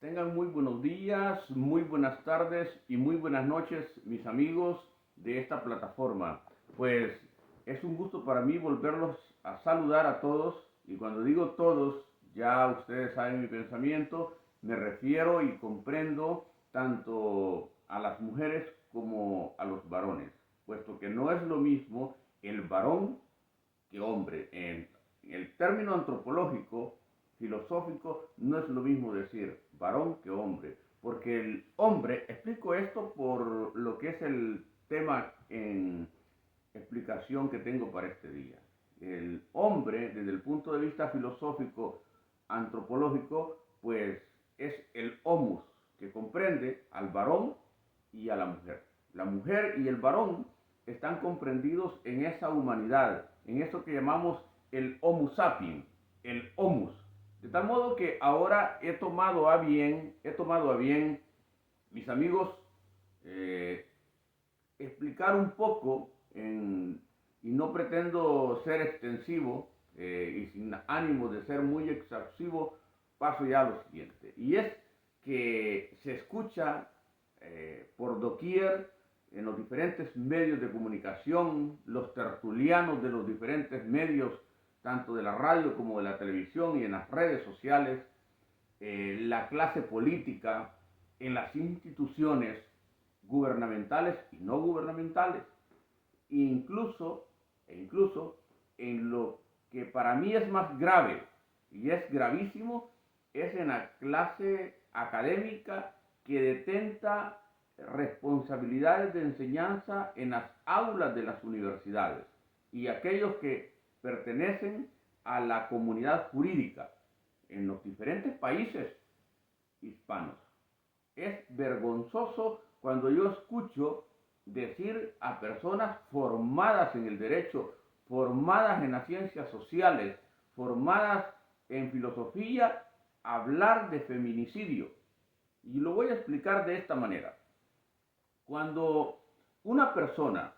Tengan muy buenos días, muy buenas tardes y muy buenas noches, mis amigos de esta plataforma. Pues es un gusto para mí volverlos a saludar a todos, y cuando digo todos, ya ustedes saben mi pensamiento, me refiero y comprendo tanto a las mujeres como a los varones, puesto que no es lo mismo el varón que hombre. En el término antropológico, filosófico, no es lo mismo decir varón que hombre, porque el hombre, explico esto por lo que es el tema en explicación que tengo para este día. El hombre, desde el punto de vista filosófico, antropológico, pues es el homus, que comprende al varón y a la mujer. La mujer y el varón están comprendidos en esa humanidad, en eso que llamamos el Homo sapiens, el homus. De tal modo que ahora he tomado a bien, mis amigos, eh, explicar un poco, y no pretendo ser extensivo, y sin ánimo de ser muy exhaustivo, paso ya a lo siguiente. Y es que se escucha por doquier, en los diferentes medios de comunicación, los tertulianos de los diferentes medios, tanto de la radio como de la televisión y en las redes sociales, la clase política, en las instituciones gubernamentales y no gubernamentales, incluso, incluso en lo que para mí es más grave, y es gravísimo, es en la clase académica que detenta responsabilidades de enseñanza en las aulas de las universidades, y aquellos que pertenecen a la comunidad jurídica en los diferentes países hispanos. Es vergonzoso cuando yo escucho decir a personas formadas en el derecho, formadas en las ciencias sociales, formadas en filosofía, hablar de feminicidio. Y lo voy a explicar de esta manera. Cuando una persona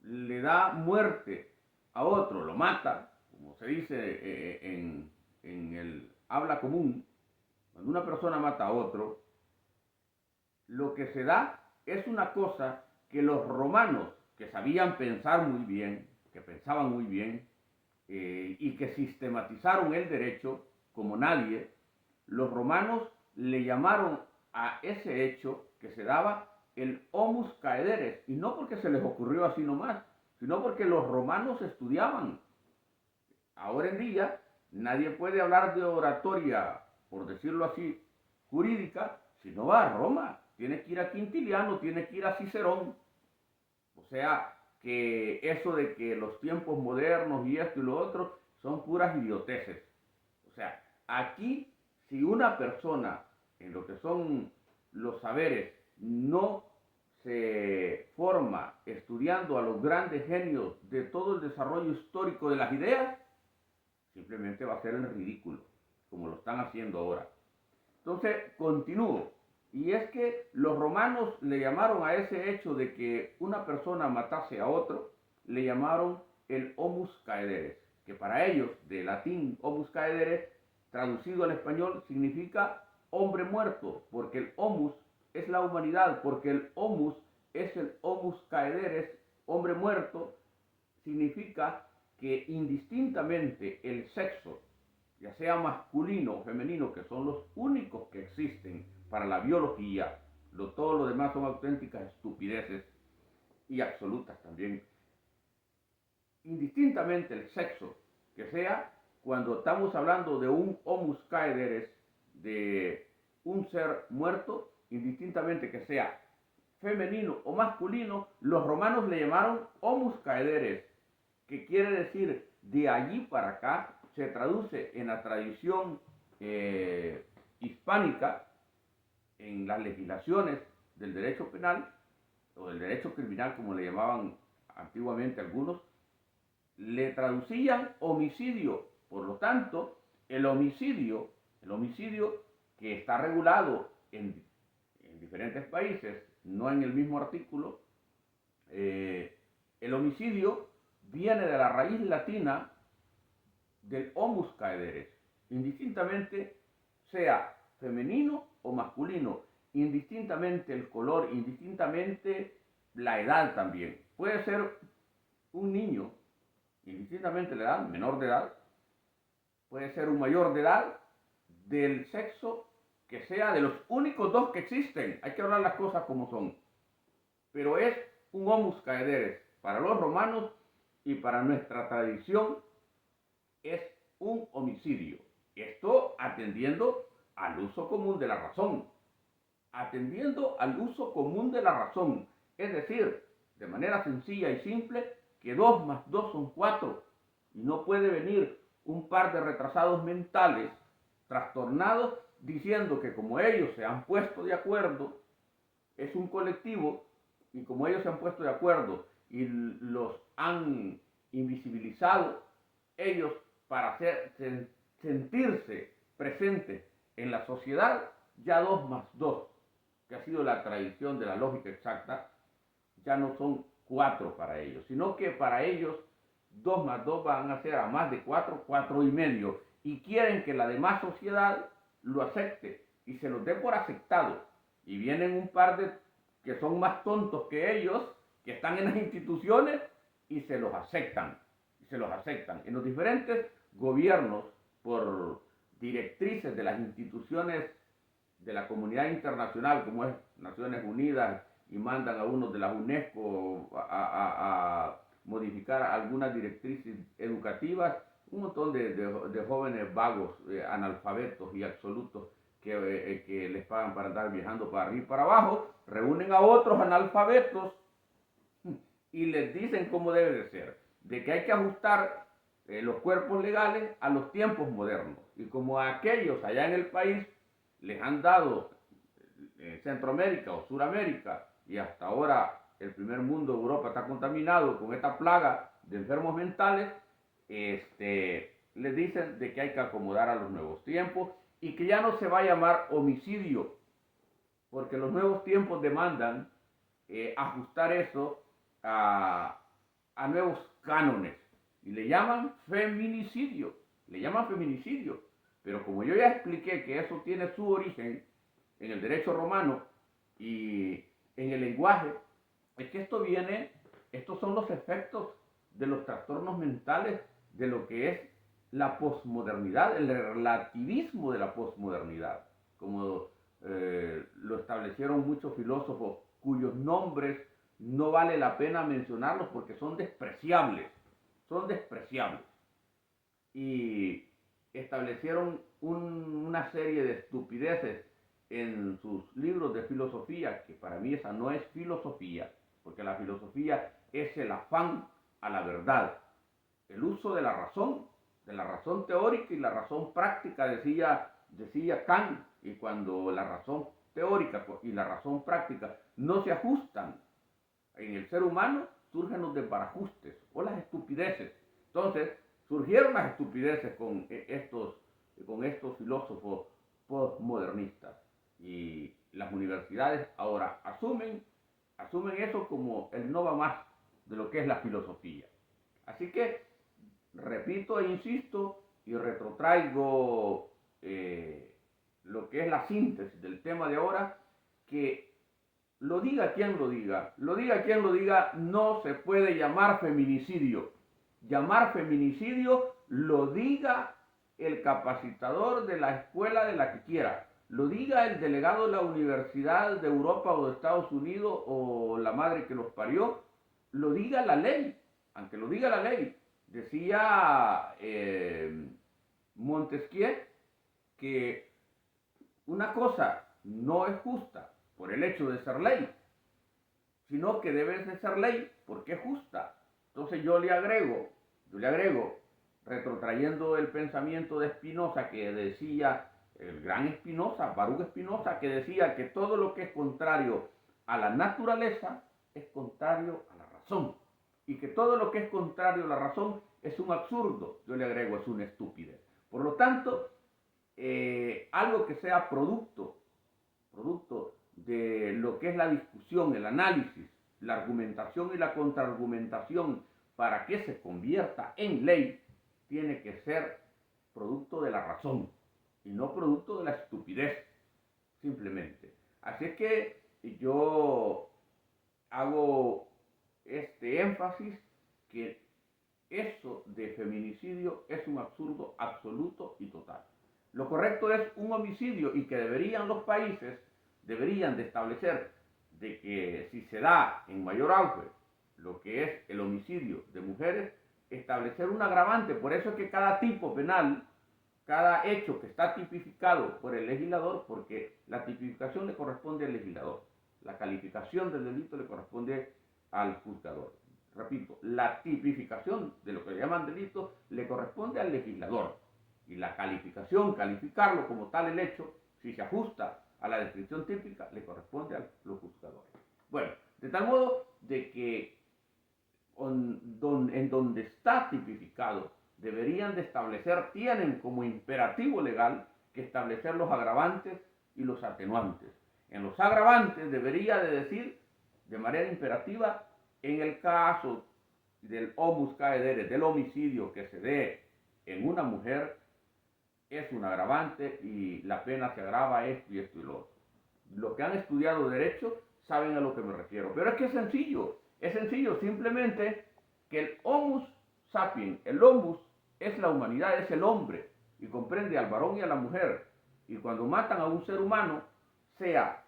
le da muerte a otro, lo mata, como se dice en el habla común, cuando una persona mata a otro, lo que se da es una cosa que los romanos, que sabían pensar muy bien, que pensaban muy bien, y que sistematizaron el derecho como nadie, los romanos le llamaron a ese hecho que se daba el homus caederes, y no porque se les ocurrió así nomás, sino porque los romanos estudiaban. Ahora en día nadie puede hablar de oratoria, por decirlo así, jurídica, si no va a Roma. Tiene que ir a Quintiliano, tiene que ir a Cicerón. O sea, que eso de que los tiempos modernos y esto y lo otro son puras idioteces. O sea, aquí, si una persona, en lo que son los saberes, no se forma estudiando a los grandes genios de todo el desarrollo histórico de las ideas, simplemente va a ser el ridículo, como lo están haciendo ahora. Entonces, continúo. Y es que los romanos le llamaron a ese hecho de que una persona matase a otro, le llamaron el homus caederes, que para ellos, de latín homus caederes, traducido al español, significa hombre muerto, porque el homus es la humanidad, porque el homus es el homus caederes, hombre muerto, significa que indistintamente el sexo, ya sea masculino o femenino, que son los únicos que existen para la biología, todo lo demás son auténticas estupideces y absolutas también, indistintamente el sexo que sea, cuando estamos hablando de un homus caederes, de un ser muerto, indistintamente que sea femenino o masculino, los romanos le llamaron homus caederes, que quiere decir de allí para acá, se traduce en la tradición hispánica, en las legislaciones del derecho penal o del derecho criminal, como le llamaban antiguamente algunos, le traducían homicidio. Por lo tanto, el homicidio que está regulado en diferentes países, no en el mismo artículo, el homicidio viene de la raíz latina del homus caederes, indistintamente sea femenino o masculino, indistintamente el color, indistintamente la edad también. Puede ser un niño, indistintamente la edad, menor de edad, puede ser un mayor de edad, del sexo que sea, de los únicos dos que existen. Hay que hablar las cosas como son. Pero es un homus caederes para los romanos y para nuestra tradición es un homicidio. Esto atendiendo al uso común de la razón. Atendiendo al uso común de la razón. Es decir, de manera sencilla y simple, que 2 más 2 son 4. Y no puede venir un par de retrasados mentales, trastornados, diciendo que como ellos se han puesto de acuerdo, es un colectivo, y como ellos se han puesto de acuerdo y los han invisibilizado, ellos para sentirse presentes en la sociedad, ya 2 más 2, que ha sido la tradición de la lógica exacta, ya no son 4 para ellos, sino que para ellos 2 más 2 van a ser a más de 4, 4 y medio, y quieren que la demás sociedad lo acepte y se los dé por aceptado. Y vienen un par de que son más tontos que ellos, que están en las instituciones y se los aceptan. Y se los aceptan. En los diferentes gobiernos, por directrices de las instituciones de la comunidad internacional, como es Naciones Unidas, y mandan a uno de la UNESCO a modificar algunas directrices educativas, un montón de jóvenes vagos, analfabetos y absolutos, que les pagan para andar viajando para arriba y para abajo, reúnen a otros analfabetos y les dicen cómo debe de ser, de que hay que ajustar los cuerpos legales a los tiempos modernos. Y como a aquellos allá en el país les han dado Centroamérica o Suramérica, y hasta ahora el primer mundo de Europa está contaminado con esta plaga de enfermos mentales, les dicen de que hay que acomodar a los nuevos tiempos y que ya no se va a llamar homicidio, porque los nuevos tiempos demandan ajustar eso a nuevos cánones, y le llaman feminicidio, pero como yo ya expliqué que eso tiene su origen en el derecho romano y en el lenguaje, es que estos son los efectos de los trastornos mentales de lo que es la posmodernidad, el relativismo de la posmodernidad, como lo establecieron muchos filósofos cuyos nombres no vale la pena mencionarlos porque son despreciables, y establecieron una serie de estupideces en sus libros de filosofía, que para mí esa no es filosofía, porque la filosofía es el afán a la verdad, el uso de la razón teórica y la razón práctica, decía Kant, y cuando la razón teórica y la razón práctica no se ajustan en el ser humano, surgen los desbarajustes o las estupideces. Entonces, surgieron las estupideces con estos filósofos postmodernistas, y las universidades ahora asumen eso como el no va más de lo que es la filosofía. Así que repito e insisto y retrotraigo lo que es la síntesis del tema de ahora, que lo diga quien lo diga, no se puede llamar feminicidio. Llamar feminicidio lo diga el capacitador de la escuela de la que quiera, lo diga el delegado de la Universidad de Europa o de Estados Unidos o la madre que los parió, lo diga la ley, aunque lo diga la ley. Decía Montesquieu que una cosa no es justa por el hecho de ser ley, sino que debe de ser ley porque es justa. Entonces yo le agrego, retrotrayendo el pensamiento de Spinoza, que decía, el gran Spinoza, Baruch Spinoza, que decía que todo lo que es contrario a la naturaleza es contrario a la razón, y que todo lo que es contrario a la razón es un absurdo. Yo le agrego, es una estupidez. Por lo tanto, algo que sea producto de lo que es la discusión, el análisis, la argumentación y la contraargumentación, para que se convierta en ley, tiene que ser producto de la razón. y no producto de la estupidez, simplemente. Así es que yo hago este énfasis que eso de feminicidio es un absurdo absoluto y total. Lo correcto es un homicidio y que deberían los países, deberían de establecer de que si se da en mayor auge lo que es el homicidio de mujeres, establecer un agravante. Por eso es que cada tipo penal, cada hecho que está tipificado por el legislador, porque la tipificación le corresponde al legislador, la calificación del delito le corresponde al juzgador. Repito, la tipificación de lo que le llaman delito le corresponde al legislador y la calificación, calificarlo como tal el hecho, si se ajusta a la descripción típica, le corresponde a los juzgadores. Bueno, de tal modo de que en donde está tipificado deberían de establecer, tienen como imperativo legal que establecer los agravantes y los atenuantes. En los agravantes debería de decir de manera imperativa, en el caso del homus caedere, del homicidio que se dé en una mujer, es un agravante y la pena se agrava esto y esto y lo otro. Los que han estudiado derecho saben a lo que me refiero. Pero es que es sencillo, simplemente que el homus sapiens, el homus es la humanidad, es el hombre, y comprende al varón y a la mujer. Y cuando matan a un ser humano, sea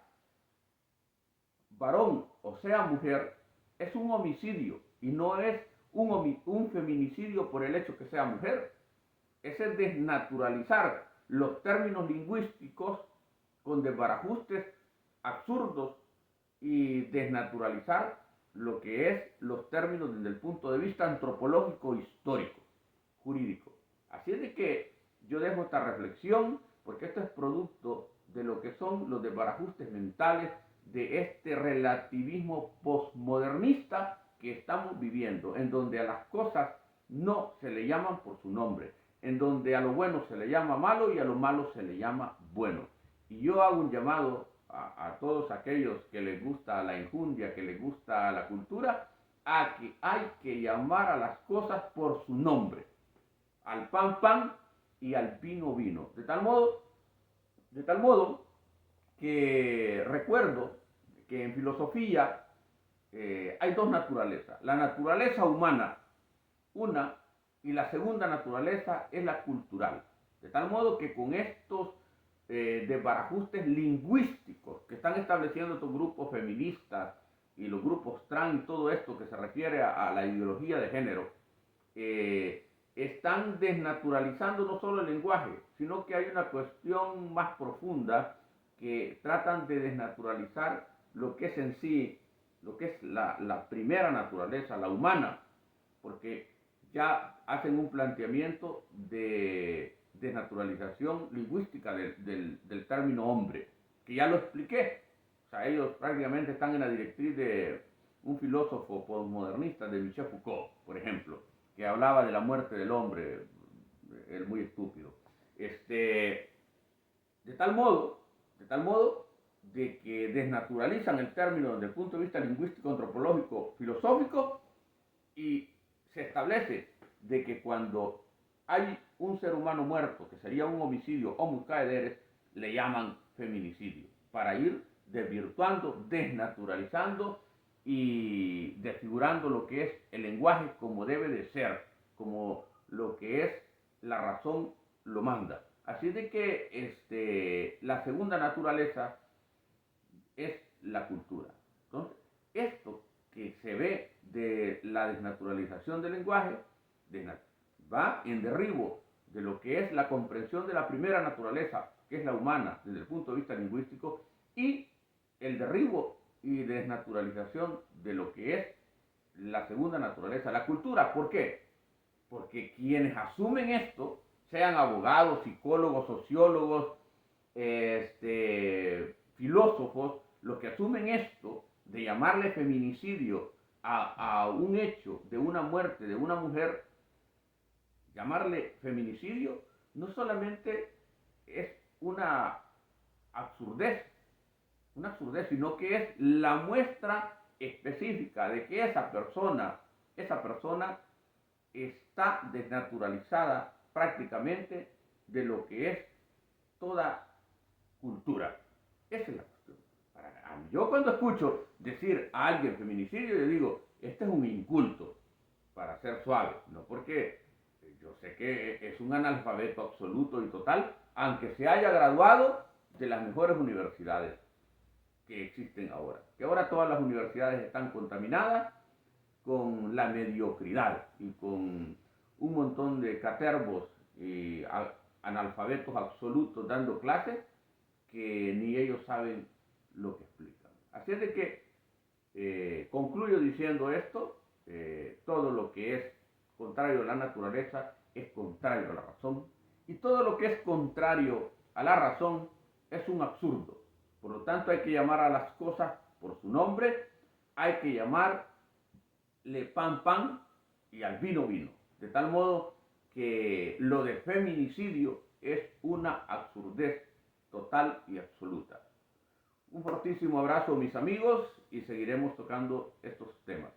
varón o sea mujer, es un homicidio y no es un feminicidio por el hecho que sea mujer. Es el desnaturalizar los términos lingüísticos con desbarajustes absurdos y desnaturalizar lo que es los términos desde el punto de vista antropológico, histórico, jurídico. Así es de que yo dejo esta reflexión porque esto es producto de lo que son los desbarajustes mentales de este relativismo postmodernista que estamos viviendo, en donde a las cosas no se le llaman por su nombre, en donde a lo bueno se le llama malo y a lo malo se le llama bueno. Y yo hago un llamado a todos aquellos que les gusta la enjundia, que les gusta la cultura, a que hay que llamar a las cosas por su nombre, al pan pan y al vino vino. De tal modo que recuerdo que en filosofía hay dos naturalezas. La naturaleza humana, una, y la segunda naturaleza es la cultural. De tal modo que con estos desbarajustes lingüísticos que están estableciendo estos grupos feministas y los grupos trans y todo esto que se refiere a la ideología de género, están desnaturalizando no solo el lenguaje, sino que hay una cuestión más profunda que tratan de desnaturalizar lo que es en sí, lo que es la primera naturaleza, la humana, porque ya hacen un planteamiento de desnaturalización lingüística del término hombre, que ya lo expliqué. O sea, ellos prácticamente están en la directriz de un filósofo postmodernista, de Michel Foucault, por ejemplo, que hablaba de la muerte del hombre, el muy estúpido. De tal modo de que desnaturalizan el término desde el punto de vista lingüístico, antropológico, filosófico, y se establece de que cuando hay un ser humano muerto, que sería un homicidio homus caederes, le llaman feminicidio, para ir desvirtuando, desnaturalizando y desfigurando lo que es el lenguaje como debe de ser, como lo que es la razón lo manda. Así de que la segunda naturaleza es la cultura. Entonces, esto que se ve de la desnaturalización del lenguaje va en derribo de lo que es la comprensión de la primera naturaleza, que es la humana, desde el punto de vista lingüístico, y el derribo y desnaturalización de lo que es la segunda naturaleza, la cultura. ¿Por qué? Porque quienes asumen esto, sean abogados, psicólogos, sociólogos, filósofos, los que asumen esto de llamarle feminicidio a un hecho de una muerte de una mujer, llamarle feminicidio no solamente es una absurdez, sino que es la muestra específica de que esa persona está desnaturalizada prácticamente de lo que es toda cultura. Esa es la cuestión. Yo cuando escucho decir a alguien feminicidio, yo digo, este es un inculto, para ser suave, no porque yo sé que es un analfabeto absoluto y total, aunque se haya graduado de las mejores universidades que existen ahora. Que ahora todas las universidades están contaminadas con la mediocridad y con un montón de catervos y analfabetos absolutos dando clases que ni ellos saben lo que explican. Así es de que concluyo diciendo esto, todo lo que es contrario a la naturaleza es contrario a la razón, y todo lo que es contrario a la razón es un absurdo. Por lo tanto, hay que llamar a las cosas por su nombre, hay que llamarle pan pan y al vino vino, de tal modo que lo de feminicidio es una absurdez total y absoluta. Un fortísimo abrazo, mis amigos, y seguiremos tocando estos temas.